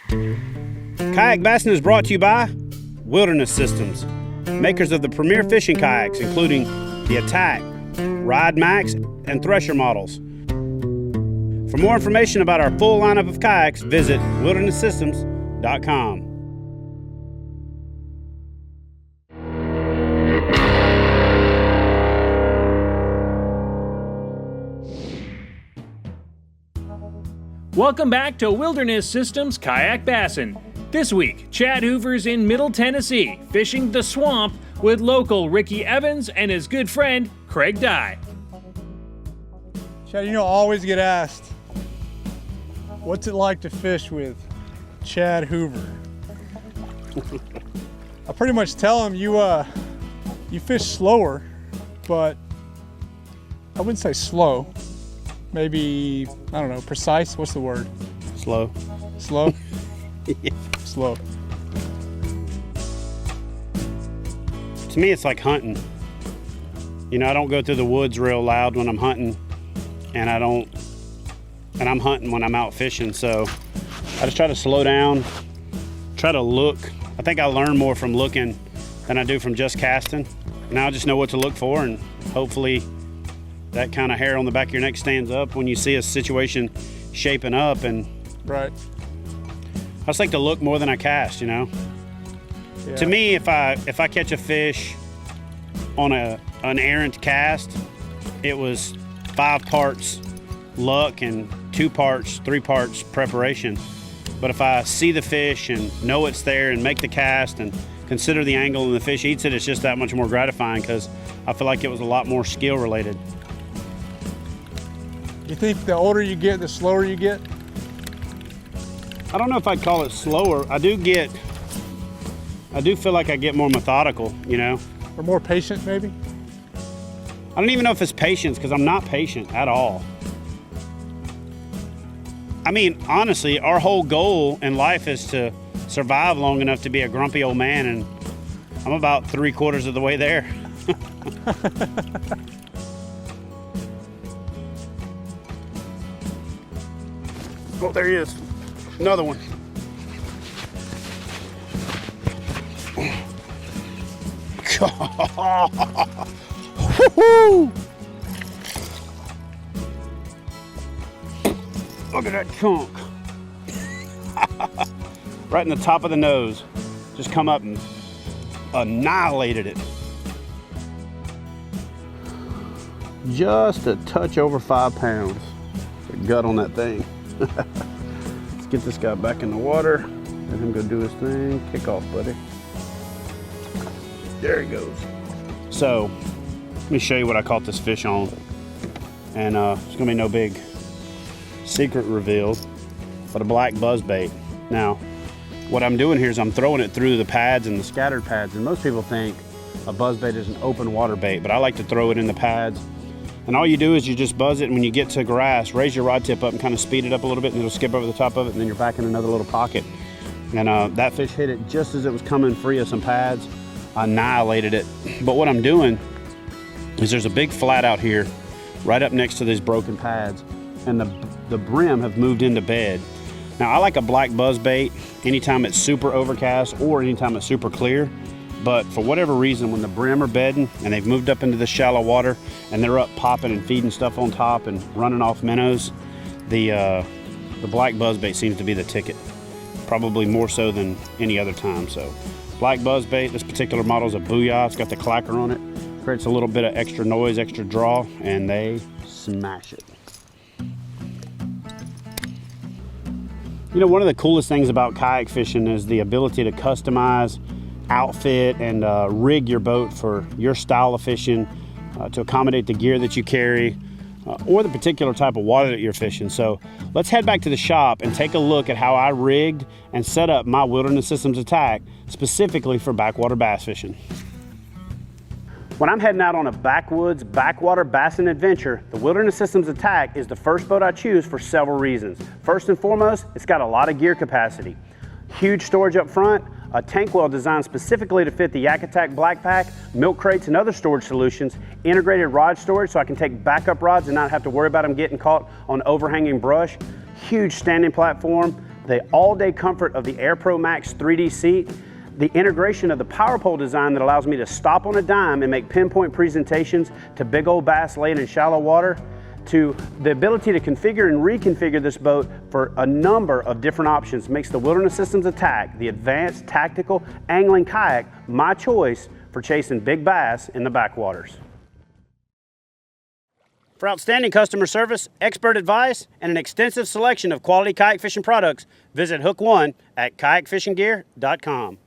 Kayak Bassin is brought to you by Wilderness Systems, makers of the premier fishing kayaks, including the ATAK, Ride Max, and Thresher models. For more information about our full lineup of kayaks, visit wildernesssystems.com. Welcome back to Wilderness Systems Kayak Bassin. This week, Chad Hoover's in Middle Tennessee, fishing the swamp with local Ricky Evans and his good friend, Craig Dye. Chad, you know, I always get asked, what's it like to fish with Chad Hoover? I pretty much tell him you fish slower, but I wouldn't say slow. Maybe, I don't know, precise, what's the word? Slow. Slow? Yeah. Slow. To me, it's like hunting. You know, I don't go through the woods real loud when I'm hunting, and I'm hunting when I'm out fishing, so I just try to slow down, try to look. I think I learn more from looking than I do from just casting. Now I just know what to look for, and hopefully that kind of hair on the back of your neck stands up when you see a situation shaping up. And right. I just like to look more than I cast, you know. Yeah. To me, if I catch a fish on an errant cast, it was 5 parts luck and 2 parts, 3 parts preparation. But if I see the fish and know it's there and make the cast and consider the angle and the fish eats it, it's just that much more gratifying because I feel like it was a lot more skill related. You think the older you get, the slower you get? I don't know if I'd call it slower. I do feel like I get more methodical, you know? Or more patient, maybe? I don't even know if it's patience, because I'm not patient at all. I mean, honestly, our whole goal in life is to survive long enough to be a grumpy old man, and I'm about 3/4 of the way there. Oh, there he is. Another one. Woo-hoo! Look at that chunk. Right in the top of the nose. Just come up and annihilated it. Just a touch over 5 pounds. The gut on that thing. Let's get this guy back in the water. Let him go do his thing. Kick off, buddy. There he goes. So, let me show you what I caught this fish on. And it's gonna be no big secret revealed, but a black buzzbait. Now, what I'm doing here is I'm throwing it through the pads and the scattered pads, and most people think a buzzbait is an open water bait, but I like to throw it in the pads. And all you do is you just buzz it, and when you get to grass, raise your rod tip up and kind of speed it up a little bit, and it'll skip over the top of it, and then you're back in another little pocket. And that fish hit it just as it was coming free of some pads. I annihilated it. But what I'm doing is there's a big flat out here right up next to these broken pads, and the brim have moved into bed. Now, I like a black buzzbait anytime it's super overcast or anytime it's super clear. But for whatever reason, when the brim are bedding and they've moved up into the shallow water and they're up popping and feeding stuff on top and running off minnows, the black buzzbait seems to be the ticket. Probably more so than any other time. So black buzzbait, this particular model is a Booyah. It's got the clacker on it. Creates a little bit of extra noise, extra draw, and they smash it. You know, one of the coolest things about kayak fishing is the ability to customize, outfit, and rig your boat for your style of fishing to accommodate the gear that you carry or the particular type of water that you're fishing. So let's head back to the shop and take a look at how I rigged and set up my Wilderness Systems ATAK specifically for backwater bass fishing. When I'm heading out on a backwoods, backwater bassin adventure, the Wilderness Systems ATAK is the first boat I choose for several reasons. First and foremost, it's got a lot of gear capacity. Huge storage up front, a tank well designed specifically to fit the ATAK Black Pack, milk crates, and other storage solutions, integrated rod storage so I can take backup rods and not have to worry about them getting caught on overhanging brush, huge standing platform, the all-day comfort of the Air Pro Max 3D seat, the integration of the power pole design that allows me to stop on a dime and make pinpoint presentations to big old bass laying in shallow water, to the ability to configure and reconfigure this boat for a number of different options makes the Wilderness Systems ATAK, the advanced tactical angling kayak, my choice for chasing big bass in the backwaters. For outstanding customer service, expert advice, and an extensive selection of quality kayak fishing products, visit Hook One at kayakfishinggear.com.